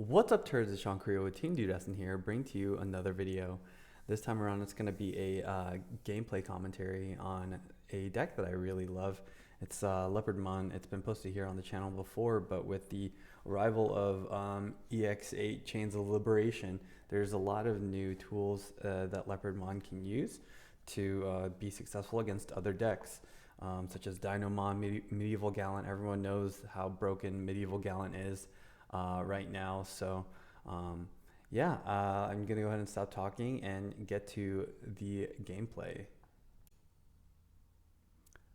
What's up, turds? It's Sean Creo with Team Dudestin here, bring to you another video. This time around, it's going to be a gameplay commentary on a deck that I really love. It's LEOPARDMON. It's been posted here on the channel before, but with the arrival of EX08 Chains of Liberation, there's a lot of new tools that LEOPARDMON can use to be successful against other decks, such as Dynamon, Medieval Gallant. Everyone knows how broken Medieval Gallant is right now. So I'm gonna go ahead and stop talking and get to the gameplay.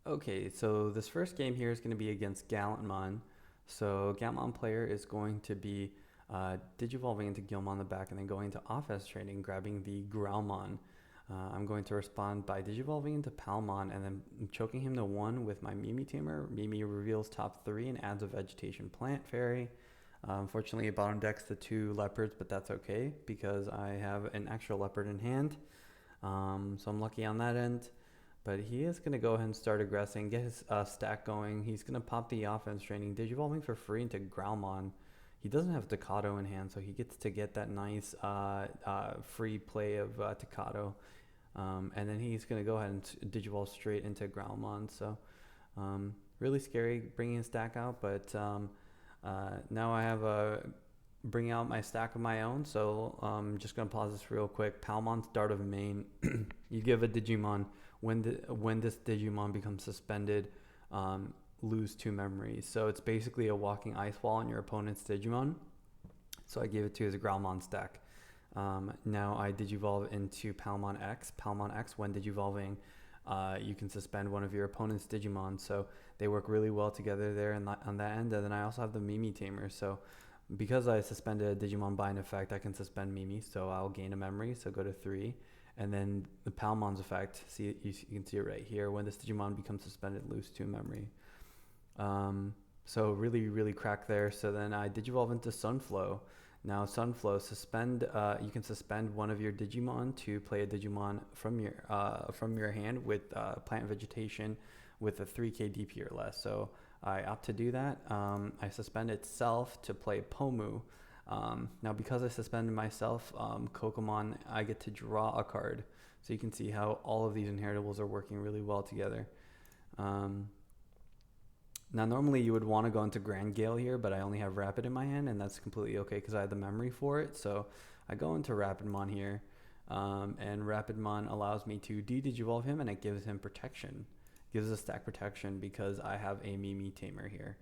Okay, so this first game here is going to be against Gallantmon. So Gallantmon player is going to be digivolving into Gilmon on the back and then going to offense trading, grabbing the Growlmon. I'm going to respond by digivolving into Palmon and then choking him to 1 with my Mimi Tamer. Mimi reveals top 3 and adds a Vegetation Plant Fairy. Unfortunately, it bottom decks the 2 leopards, but that's okay because I have an extra leopard in hand. So I'm lucky on that end. But he is going to go ahead and start aggressing, get his stack going. He's going to pop the offense training, digivolving for free into Growlmon. He doesn't have Tocado in hand, so he gets to get that nice free play of Tocado. And then he's going to go ahead and digivolve straight into Growlmon. So really scary bringing his stack out, but now I have bring out my stack of my own. So I'm just going to pause this real quick. Palmon's Dart of Main. You give a Digimon, when this Digimon becomes suspended, lose 2 memories. So it's basically a walking ice wall on your opponent's Digimon. So I gave it to his Growlmon stack. Now I digivolve into Palmon X. Palmon X, when digivolving, you can suspend one of your opponent's Digimon. So they work really well together there on that end. And then I also have the Mimi Tamer. So because I suspended a Digimon by an effect, I can suspend Mimi. So I'll gain a memory. So go to 3. And then the Palmon's effect, see, you can see it right here. When this Digimon becomes suspended, lose 2 memory. So really crack there. So then I digivolve into Sunflow. Now Sunflow, you can suspend one of your Digimon to play a Digimon from your hand with plant vegetation with a 3k DP or less. So I opt to do that. I suspend itself to play Pomu. Now because I suspended myself, Kokomon, I get to draw a card. So you can see how all of these inheritables are working really well together. Now normally you would want to go into Grand Gale here, but I only have Rapid in my hand, and that's completely okay because I have the memory for it. So I go into Rapidmon here, and Rapidmon allows me to de-digivolve him, and it gives him protection. Gives a stack protection because I have a Mimi Tamer here.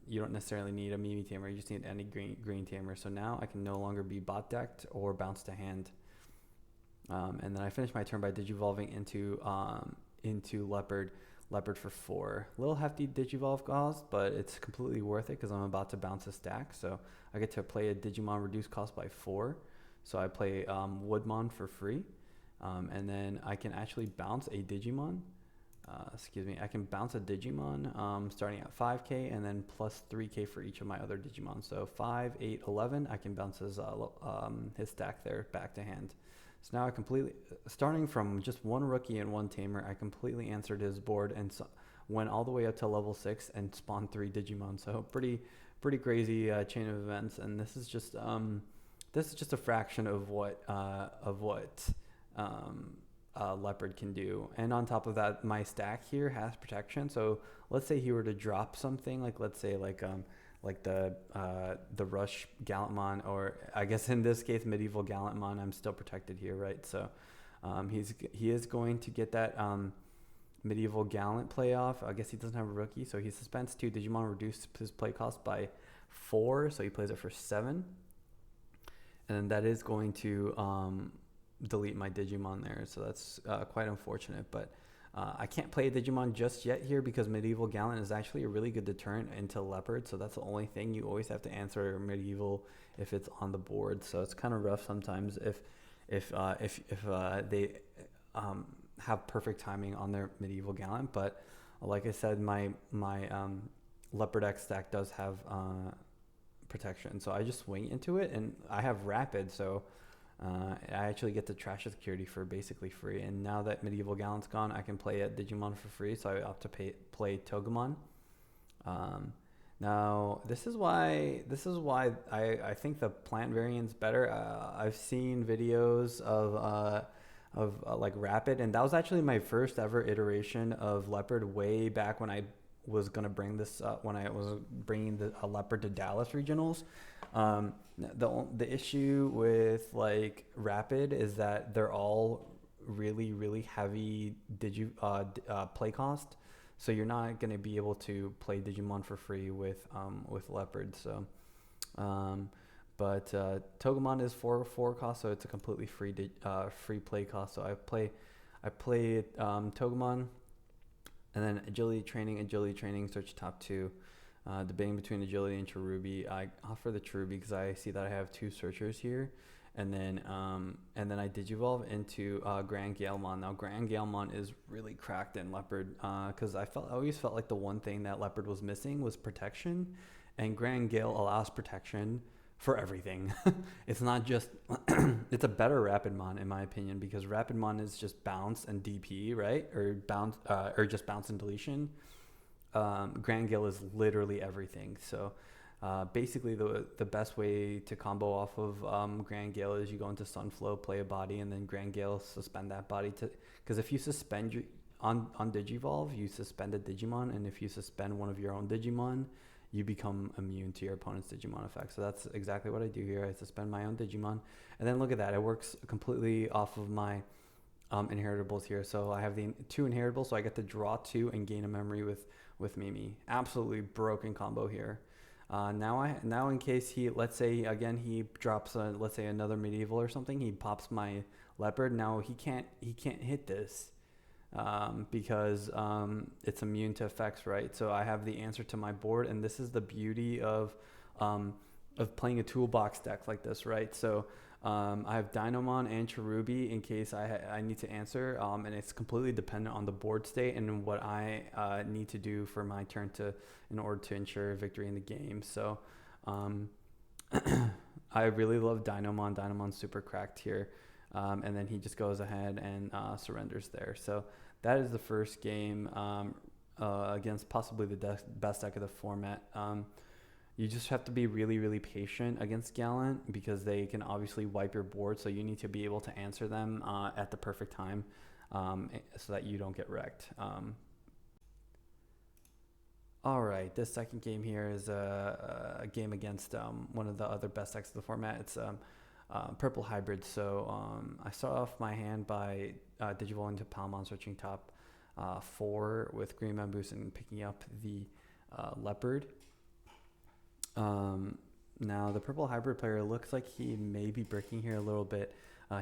You don't necessarily need a Mimi Tamer, you just need any green Tamer. So now I can no longer be bot decked or bounce to hand. And then I finish my turn by digivolving into Leopard for 4. Little hefty digivolve cost, but it's completely worth it because I'm about to bounce a stack. So I get to play a Digimon reduced cost by 4. So I play Woodmon for free. And then I can actually bounce a Digimon. I can bounce a Digimon starting at 5k and then plus 3k for each of my other Digimon. So 5, 8, 11, I can bounce his stack there back to hand. So now I completely, starting from just 1 rookie and 1 tamer, I completely answered his board and went all the way up to level 6 and spawned 3 Digimon. So pretty crazy chain of events. And this is just a fraction of what Leopard can do. And on top of that, my stack here has protection. So let's say he were to drop something, like let's say like the Rush Gallantmon, or I guess in this case Medieval Gallantmon, I'm still protected here, right? So he is going to get that Medieval Gallant playoff. I guess he doesn't have a rookie, so he suspends 2 Digimon, reduced his play cost by 4, so he plays it for 7, and then that is going to delete my Digimon there. So that's quite unfortunate, but I can't play a Digimon just yet here because Medieval Gallant is actually a really good deterrent into Leopard. So that's the only thing. You always have to answer Medieval if it's on the board. So it's kind of rough sometimes if they have perfect timing on their Medieval Gallant. But like I said, my Leopard X stack does have protection. So I just swing into it, and I have Rapid. So I actually get to trash the security for basically free. And now that Medieval Gallant's gone, I can play a Digimon for free. So I opt to play Togemon. Now, this is why I think the plant variant's better. I've seen videos of like Rapid, and that was actually my first ever iteration of Leopard way back when I was gonna bring this when I was bringing the Leopard to Dallas regionals. The issue with like Rapid is that they're all really heavy play cost, so you're not going to be able to play Digimon for free with Leopard. So, um, but Togemon is four cost, so it's a completely free play cost. So I play Togemon, and then agility training, search top two. Debating between agility and Cherubi. I offer the Cherubi because I see that I have two searchers here, and then I digivolve into Grand Gallantmon. Now Grand Gallantmon is really cracked in Leopard because I always felt like the one thing that Leopard was missing was protection, and Grand Gale allows protection for everything. It's not just it's a better Rapidmon in my opinion, because Rapidmon is just bounce and DP, right? Or bounce or just bounce and deletion. Grand Gale is literally everything. So basically, the best way to combo off of Grand Gale is you go into Sunflow, play a body, and then Grand Gale suspend that body to. Because if you suspend on Digivolve, you suspend a Digimon, and if you suspend one of your own Digimon, you become immune to your opponent's Digimon effect. So that's exactly what I do here. I suspend my own Digimon, and then look at that. It works completely off of my inheritables here. So I have the two inheritables, so I get to draw two and gain a memory with Mimi. Absolutely broken combo here. Now in case let's say again he drops let's say another medieval or something, he pops my Leopard. Now he can't hit this because it's immune to effects, right? So I have the answer to my board, and this is the beauty of playing a toolbox deck like this, right? So I have Dynamon and Cherubi in case I need to answer, and it's completely dependent on the board state and what I need to do for my turn in order to ensure victory in the game. So I really love Dynamon. Dynamon's super cracked here, and then he just goes ahead and surrenders there. So that is the first game against possibly the best deck of the format. You just have to be really patient against Gallant because they can obviously wipe your board, so you need to be able to answer them at the perfect time so that you don't get wrecked. All right, this second game here is a game against one of the other best decks of the format. It's Purple Hybrid. So I start off my hand by digivolving to Palmon, searching top 4 with Green Man Boost and picking up the Leopard. Now the Purple Hybrid player looks like he may be breaking here a little bit.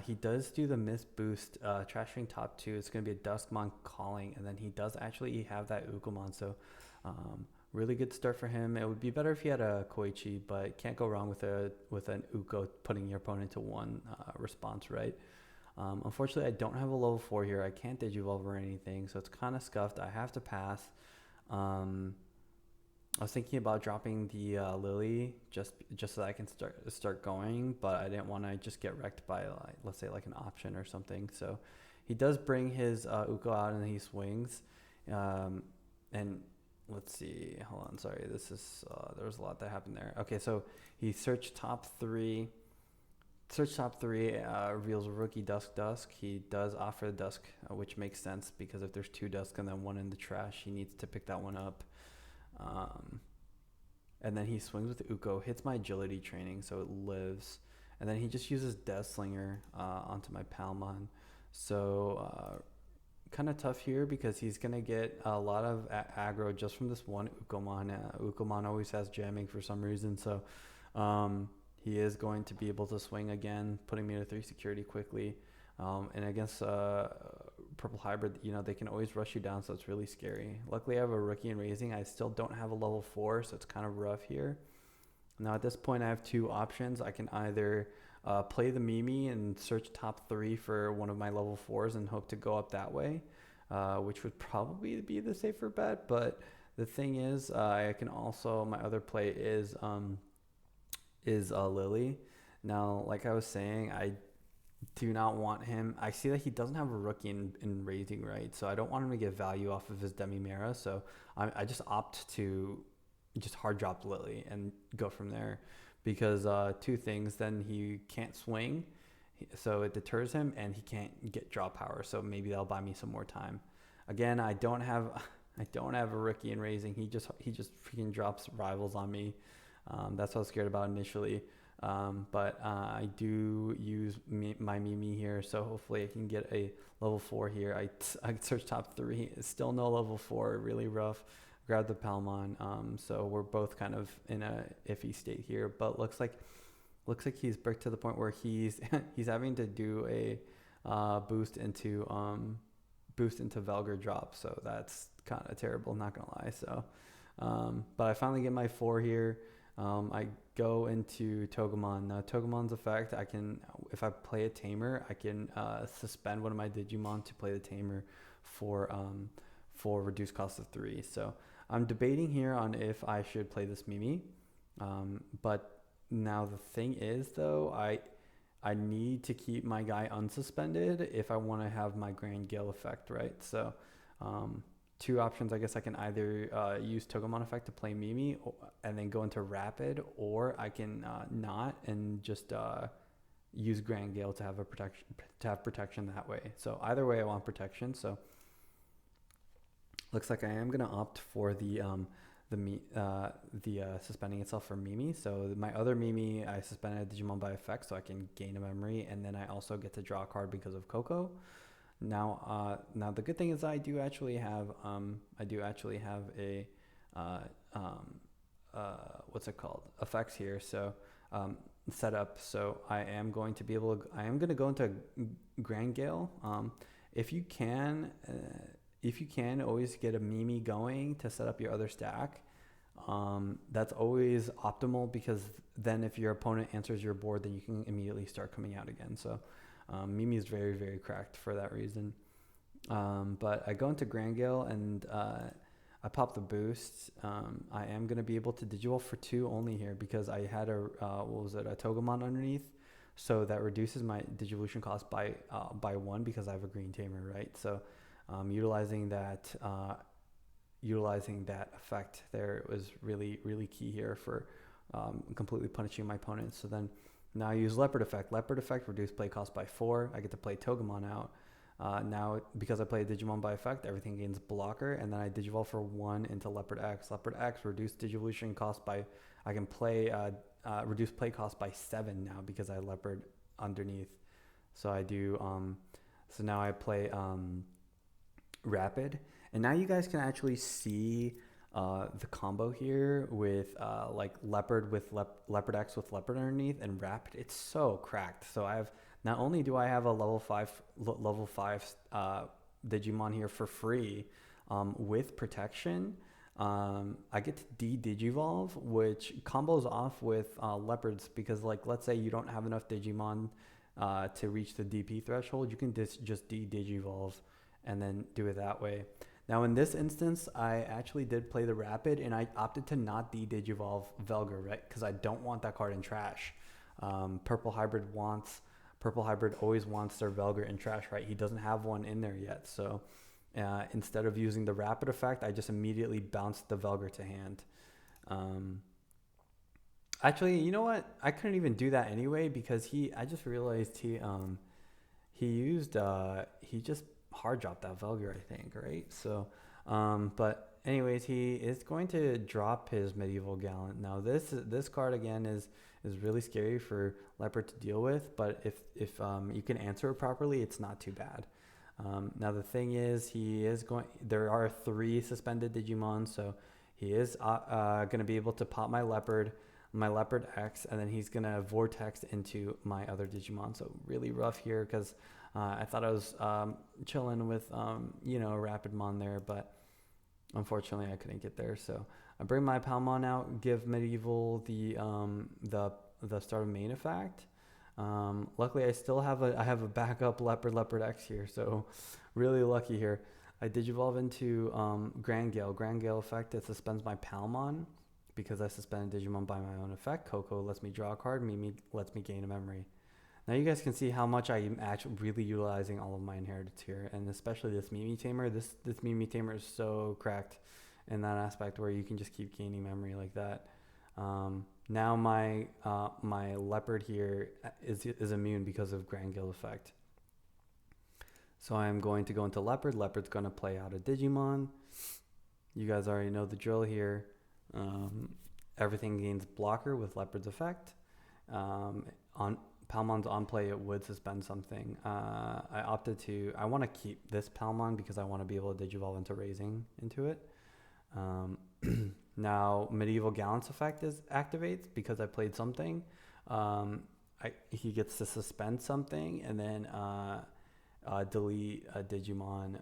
He does do the Miss Boost, trashing top 2. It's going to be a Duskmon calling, and then he does actually have that Ukomon, so really good start for him. It would be better if he had a Koichi, but can't go wrong with an Uko putting your opponent to one response, right? Unfortunately, I don't have a level 4 here. I can't Digivolve or anything, so it's kind of scuffed. I have to pass. I was thinking about dropping the Lily just so that I can start going, but I didn't want to just get wrecked by let's say like an option or something. So he does bring his Uko out and he swings, and let's see. Hold on, sorry. This is there was a lot that happened there. Okay, so he searched top 3. Reveals rookie Dusk. He does offer the Dusk, which makes sense because if there's 2 Dusk and then 1 in the trash, he needs to pick that one up. And then he swings with Uko, hits my agility training, so it lives. And then he just uses Death Slinger onto my Palmon. So kind of tough here because he's going to get a lot of aggro just from this one Ukomon. Ukomon always has jamming for some reason, so he is going to be able to swing again, putting me to 3 security quickly. And against Purple Hybrid, they can always rush you down, so it's really scary. Luckily, I have a rookie in raising. I still don't have a level 4, so it's kind of rough here. Now, at this point, I have 2 options. I can either play the Mimi and search top 3 for one of my level 4s and hope to go up that way, which would probably be the safer bet. But the thing is, I can also, my other play is Lily. Now, like I was saying, I do not want him. I see that he doesn't have a rookie in raising, right? So I don't want him to get value off of his Demimera. So I just opt to just hard drop Lily and go from there, because two things: then he can't swing, so it deters him, and he can't get draw power. So maybe that'll buy me some more time. Again, I don't have a rookie in raising. He just freaking drops rivals on me. That's what I was scared about initially. But I do use my Mimi here, so hopefully I can get a level 4 here. I searched top 3, still no level 4, really rough. Grab the Palmon, so we're both kind of in a iffy state here, but looks like he's bricked to the point where he's he's having to do a boost into Velgar drop, so that's kind of terrible, not gonna lie. So but I finally get my 4 here. I go into Togemon. Now Togemon's effect, I can, if I play a Tamer, I can suspend one of my Digimon to play the Tamer for reduced cost of 3. So I'm debating here on if I should play this Mimi. But now the thing is, though, I need to keep my guy unsuspended if I want to have my Grand Gale effect, right? So two options. I guess I can either use Togemon effect to play Mimi and then go into Rapid, or I can not and just use Grand Gale to have protection that way. So either way, I want protection. So looks like I am gonna opt for the suspending itself for Mimi. So my other Mimi, I suspended Digimon by effect, so I can gain a memory, and then I also get to draw a card because of Coco. Now the good thing is I do actually have a what's it called, effects here. So set up. So I am going to go into Grand Gale. If you can always get a Mimi going to set up your other stack. That's always optimal, because then if your opponent answers your board, then you can immediately start coming out again. So Mimi is very, very cracked for that reason. But I go into Grand Gale and I pop the boost. I am going to be able to Digivolve for 2 only here, because I had a Togemon underneath. So that reduces my Digivolution cost by 1, because I have a green Tamer, right? So utilizing that effect there was really, really key here for completely punishing my opponent. So then now I use Leopard effect. Leopard effect, reduce play cost by 4. I get to play Togemon out. Now, because I play Digimon by effect, everything gains blocker, and then I Digivolve for 1 into Leopard X. Leopard X, reduce Digivolution cost by, I can play reduce play cost by 7 now, because I Leopard underneath. So I do, so now I play Rapid, and now you guys can actually see the combo here with like Leopard with Leopard X with Leopard underneath and Rapid. It's so cracked. So I have, not only do I have a level 5 Digimon here for free with protection, I get to de-Digivolve, which combos off with Leopards, because like let's say you don't have enough Digimon to reach the DP threshold, you can just de-Digivolve and then do it that way. Now in this instance, I actually did play the Rapid, and I opted to not de-Digivolve Velgar, right? Because I don't want that card in trash. Purple Hybrid always wants their Velgar in trash, right? He doesn't have one in there yet. So instead of using the Rapid effect, I just immediately bounced the Velgar to hand. Actually, you know what? I couldn't even do that anyway, because I just realized he just hard dropped that Velgar, I think, right? So but anyways, he is going to drop his Medieval Gallant. Now this card again is really scary for Leopard to deal with, but if you can answer it properly, it's not too bad. Now the thing is, there are 3 suspended Digimon, so he is going to be able to pop my Leopard X, and then he's going to Vortex into my other Digimon. So really rough here, because I thought I was chilling with Rapidmon there, but unfortunately I couldn't get there. So I bring my Palmon out, give Medieval the start of main effect. Luckily I still have a backup Leopard X here, so really lucky here. I Digivolve into Grand Gale. Grand Gale effect, it suspends my Palmon, because I suspended Digimon by my own effect. Coco lets me draw a card, Mimi lets me gain a memory. Now you guys can see how much I am actually really utilizing all of my inheritance here, and especially this Mimi Tamer. This Mimi Tamer is so cracked. in that aspect where you can just keep gaining memory like that. Now my leopard here is immune because of Grand Guild effect. So I'm going to go into leopard. Leopard's going to play out a Digimon. You guys already know the drill here. Everything gains blocker with leopard's effect. On Palmon's on play, it would suspend something. I want to keep this Palmon because I want to be able to Digivolve into raising into it. Now medieval Gallant's effect activates because I played something. He gets to suspend something and then delete a Digimon.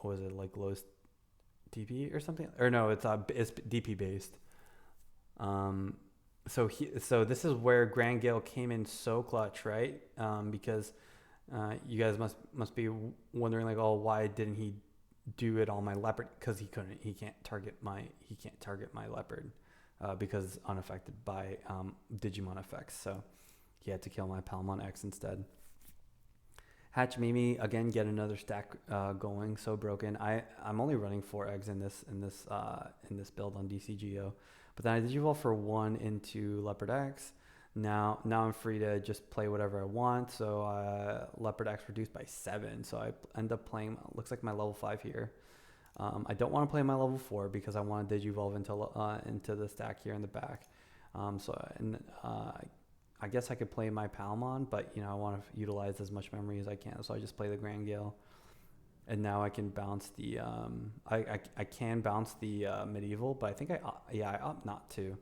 Was it like lowest DP or something? Or no, it's DP based. So this is where Grand Gale came in so clutch, right? Because you guys must be wondering like, oh, why didn't he do it on my leopard? Because he can't target my leopard because unaffected by Digimon effects. So he had to kill my Palmon X instead. Hatch Mimi again, get another stack going. So broken. I'm only running 4 eggs in this build on DCGO, but then I Digivolve for 1 into Leopard X. Now I'm free to just play whatever I want. So Leopard X reduced by 7. So I end up playing, looks like my level 5 here. I don't want to play my level 4 because I want to Digivolve into the stack here in the back. I guess I could play my Palmon, but I want to utilize as much memory as I can. So I just play the Grand Gale. And now I can bounce the I can bounce the medieval, but I think I opt not to.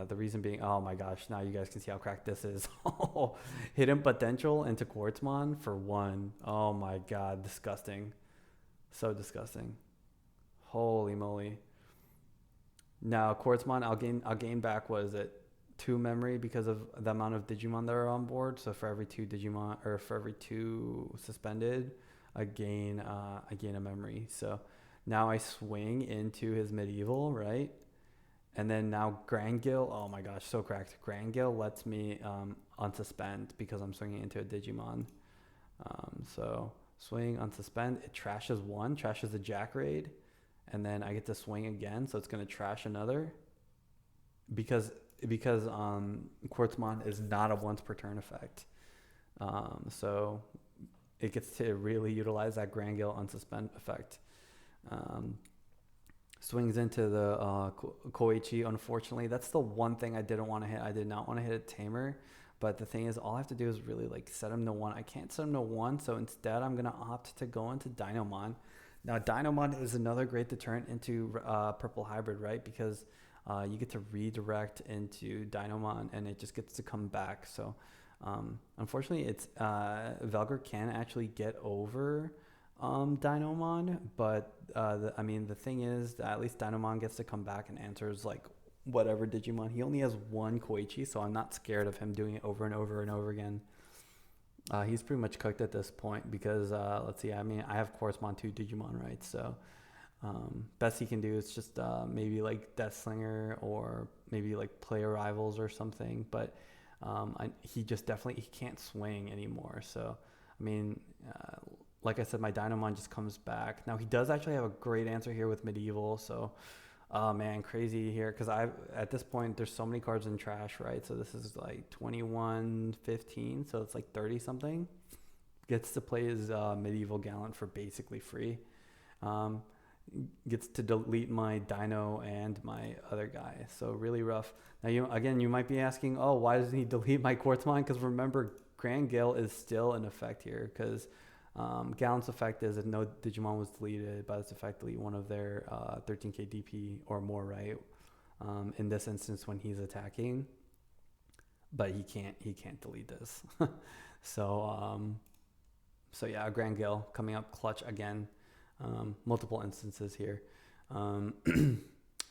The reason being, oh my gosh, now you guys can see how cracked this is. Hidden potential into Quartzmon for 1. Oh my god, disgusting. So disgusting. Holy moly. Now Quartzmon, I'll gain back, what is it, 2 memory because of the amount of Digimon that are on board. So for every 2 Digimon, or for every 2 suspended, I gain a memory. So now I swing into his medieval, right? And then now Grand Gale, oh my gosh, so cracked. Grand Gale lets me unsuspend because I'm swinging into a Digimon. So swing, unsuspend, it trashes 1, trashes the Jack Raid, and then I get to swing again, so it's going to trash another because Quartzmon is not a once per turn effect. So it gets to really utilize that Grand Gale unsuspend effect. Swings into the Koichi. Unfortunately, that's the one thing I didn't want to hit. I did not want to hit a Tamer, but the thing is, all I have to do is really like set him to 1. I can't set him to 1, so instead I'm gonna opt to go into Dynamon. Now Dynamon is another great deterrent into Purple Hybrid, right? Because you get to redirect into Dynamon and it just gets to come back. So unfortunately, it's Velgar can actually get over Dynamon, but the thing is that at least Dynamon gets to come back and answers like whatever Digimon. He only has 1 Koichi, so I'm not scared of him doing it over and over and over again. He's pretty much cooked at this point because let's see, I have Quartzmon 2 Digimon, right? So best he can do is just maybe like Deathslinger or maybe like Player Rivals or something, but he can't swing anymore. So like I said, my Dynamon just comes back. Now he does actually have a great answer here with medieval, so crazy here because at this point there's so many cards in trash, right? So this is like 21-15, so it's like 30 something. Gets to play his medieval Gallant for basically free. Gets to delete my Dino and my other guy, so really rough. Now you might be asking, oh, why doesn't he delete my Quartzmon? Because remember, Grand Gale is still in effect here because Gallant's effect is if no Digimon was deleted by this effect, delete one of their 13k DP or more, right? In this instance when he's attacking, but he can't delete this. So yeah, Grand Gale coming up clutch again. Multiple instances here.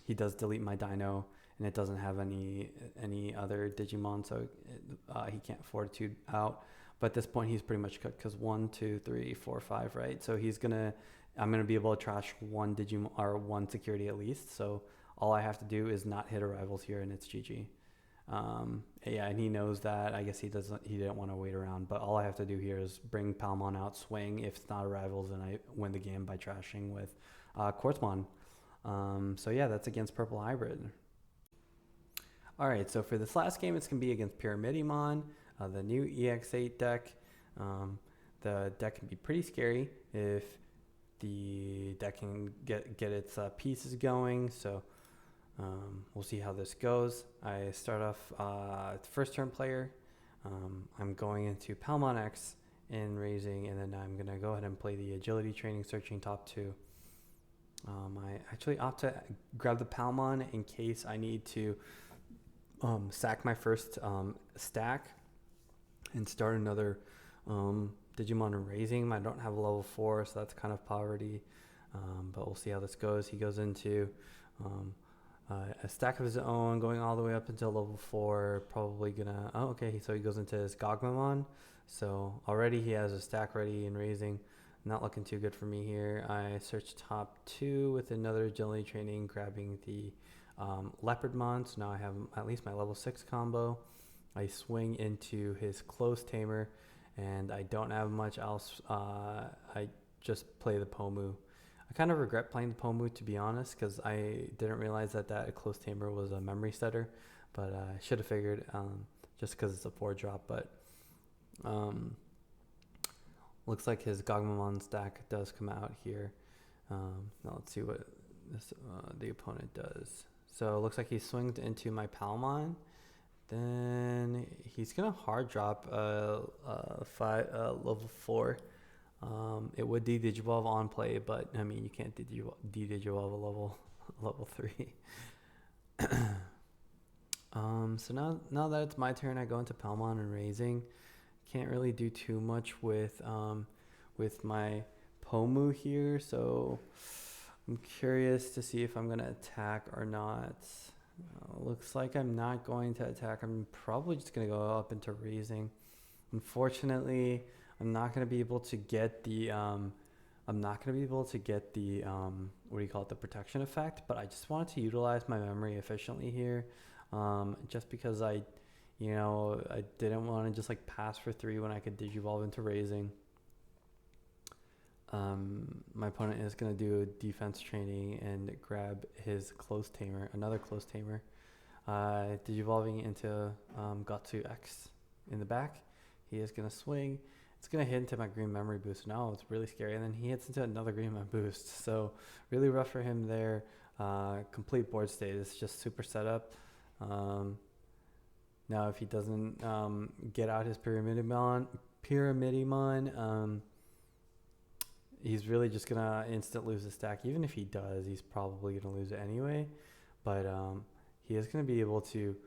He does delete my Dino and it doesn't have any other Digimon, so he can't Fortitude out. But at this point, he's pretty much cooked because 1, 2, 3, 4, 5, right? So I'm gonna be able to trash 1 Digimon or 1 security at least. So all I have to do is not hit a Rivals here, and it's GG. And he knows that. I guess he didn't want to wait around. But all I have to do here is bring Palmon out, swing. If it's not a Rivals, then I win the game by trashing with Quartzmon. So yeah, that's against Purple Hybrid. Alright, so for this last game, it's going to be against Pyramidon, the new EX08 deck. The deck can be pretty scary if the deck can get its pieces going. So we'll see how this goes. I start off first turn player. I'm going into Palmon X in raising, and then I'm going to go ahead and play the agility training searching top 2. I actually opt to grab the Palmon in case I need to sack my first stack and start another Digimon in raising. I don't have a level 4, so that's kind of poverty, but we'll see how this goes. He goes into a stack of his own, going all the way up until level 4. Probably gonna, oh okay, so he goes into his Gallantmon. So already he has a stack ready in raising. Not looking too good for me here. I search top 2 with another agility training, grabbing the LEOPARDMON. So now I have at least my level 6 combo. I swing into his Close Tamer, and I don't have much else. I just play the Pomu. I kind of regret playing the Pomu, to be honest, because I didn't realize that Close Tamer was a memory setter, but I should have figured, just because it's a 4-drop. But looks like his Gallantmon stack does come out here. Now let's see what this, the opponent does. So it looks like he swings into my Palmon. Then he's gonna hard drop level 4. It would de-digivolve on play, but I mean you can't de-digivolve a level 3. So now that it's my turn, I go into Palmon and raising. Can't really do too much with my Pomu here, so I'm curious to see if I'm gonna attack or not. Looks like I'm not going to attack. I'm probably just gonna go up into raising. Unfortunately, I'm not gonna be able to get the what do you call it, the protection effect. But I just wanted to utilize my memory efficiently here, just because I didn't want to just like pass for 3 when I could digivolve into raising. My opponent is going to do a defense training and grab his Close Tamer, another Close Tamer, digivolving into Gatsu X in the back. He is going to swing. It's going to hit into my green memory boost. Now it's really scary. And then he hits into another green memory boost. So really rough for him there. Complete board state. It's just super setup. Now if he doesn't get out his Pyramidon, he's really just gonna instant lose the stack. Even if he does, he's probably gonna lose it anyway. But he is gonna be able to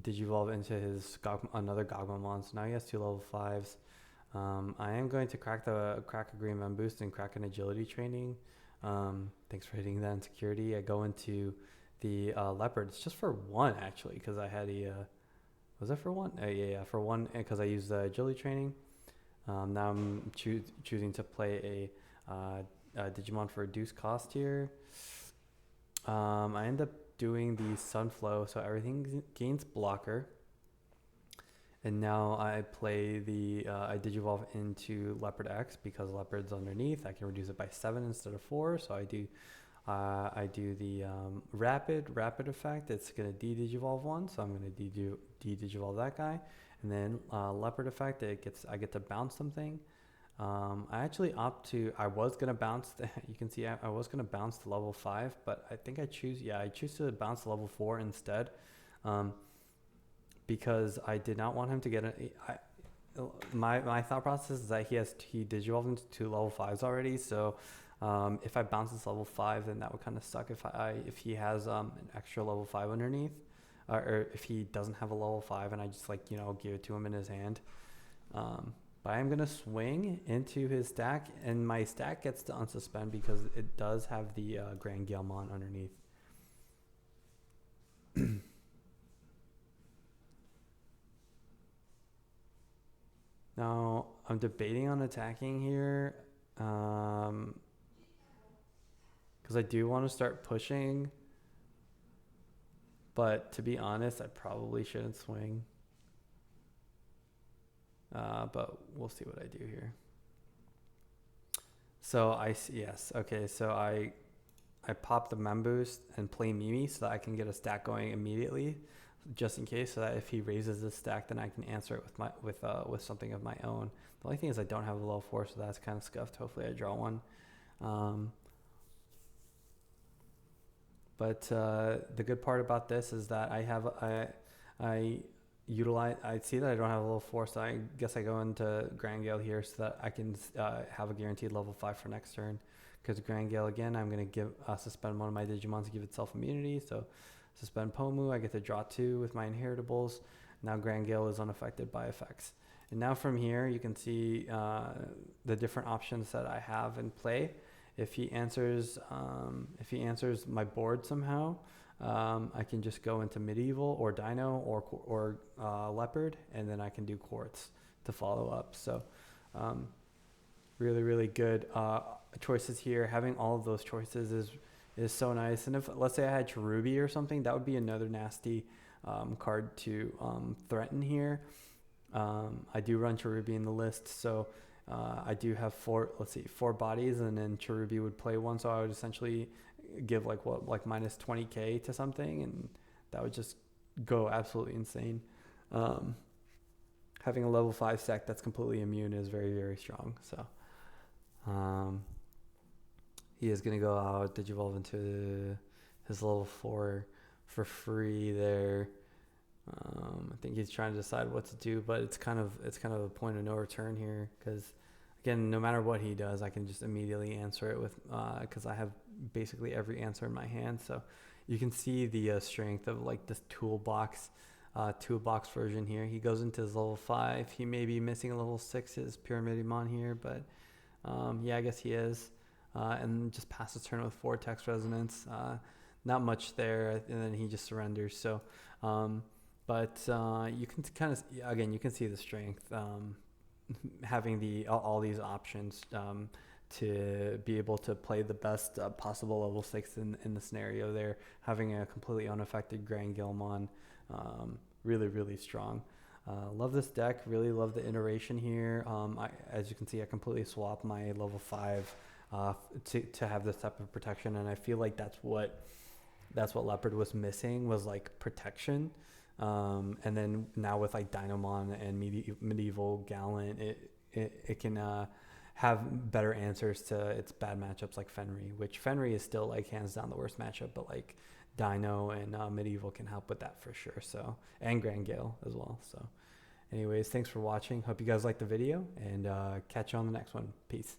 digivolve into his another Gallantmon. So now he has 2 level 5s. I am going to crack a green mem boost and crack an agility training. Thanks for hitting that insecurity. I go into the leopard. It's just for 1 actually, because I had a was that for 1? Yeah, for 1, because I used the agility training. Now I'm choosing to play a Digimon for reduced cost here. I end up doing the Sunflow, so everything gains blocker. And now I play I Digivolve into Leopard X because Leopard's underneath. I can reduce it by 7 instead of 4, so I do the rapid effect. It's going to de-digivolve 1, so I'm going to de-digivolve that guy. And then leopard effect, I get to bounce something. I actually opt to, I was going to bounce, you can see I was going to bounce to level 5, but I think I choose to bounce to level 4 instead, because I did not want him to get my thought process is that he digivolved into 2 level 5s already, so if I bounce this level 5, then that would kind of suck if he has an extra level 5 underneath. Or if he doesn't have a level 5 and I just give it to him in his hand. But I'm going to swing into his stack, and my stack gets to unsuspend because it does have the Grand Gallantmon underneath. Now, I'm debating on attacking here because I do want to start pushing. But to be honest, I probably shouldn't swing. But we'll see what I do here. So yes, okay. So I pop the Mem Boost and play Mimi so that I can get a stack going immediately, just in case, so that if he raises this stack, then I can answer it with with something of my own. The only thing is I don't have a level 4, so that's kind of scuffed. Hopefully I draw one. Um, but the good part about this is that I utilize. I see that I don't have a level 4, so I guess I go into Grand Gale here so that I can have a guaranteed level 5 for next turn. Because Grand Gale again, I'm gonna give suspend one of my Digimon to give itself immunity. So suspend Pomu, I get to draw 2 with my inheritables. Now Grand Gale is unaffected by effects. And now from here, you can see the different options that I have in play. If he answers my board somehow, I can just go into Medieval or Dino or Leopard, and then I can do Quartz to follow up. So really, really good choices here. Having all of those choices is so nice. And if, let's say I had Cherubi or something, that would be another nasty card to threaten here. I do run Cherubi in the list, so I do have four bodies, and then Cherubi would play one, so I would essentially give like minus 20k to something, and that would just go absolutely insane. Having a level 5 stack that's completely immune is very, very strong. So he is going to go out, Digivolve into his level 4 for free there. I think he's trying to decide what to do, but it's kind of a point of no return here, because again, no matter what he does, I can just immediately answer it with because I have basically every answer in my hand. So you can see the strength of like this toolbox version here. He goes into his level 5. He may be missing a level 6, his Pyramidon here, but yeah, I guess he is. And just passes turn with Vortex Resonance. Not much there, and then he just surrenders. So but you can kind of, again, you can see the strength, having all these options to be able to play the best possible level 6 in the scenario there. Having a completely unaffected Grand Gallantmon, really, really strong. Love this deck, really love the iteration here. As you can see, I completely swapped my level 5 to have this type of protection, and I feel like that's what Leopard was missing, was like protection. And then now with like Dynamon and Medieval Gallant, it can have better answers to its bad matchups like Fenry, which Fenry is still like hands down the worst matchup, but like Dino and Medieval can help with that for sure. So, and Grand Gale as well. So anyways, thanks for watching. Hope you guys liked the video, and catch you on the next one. Peace.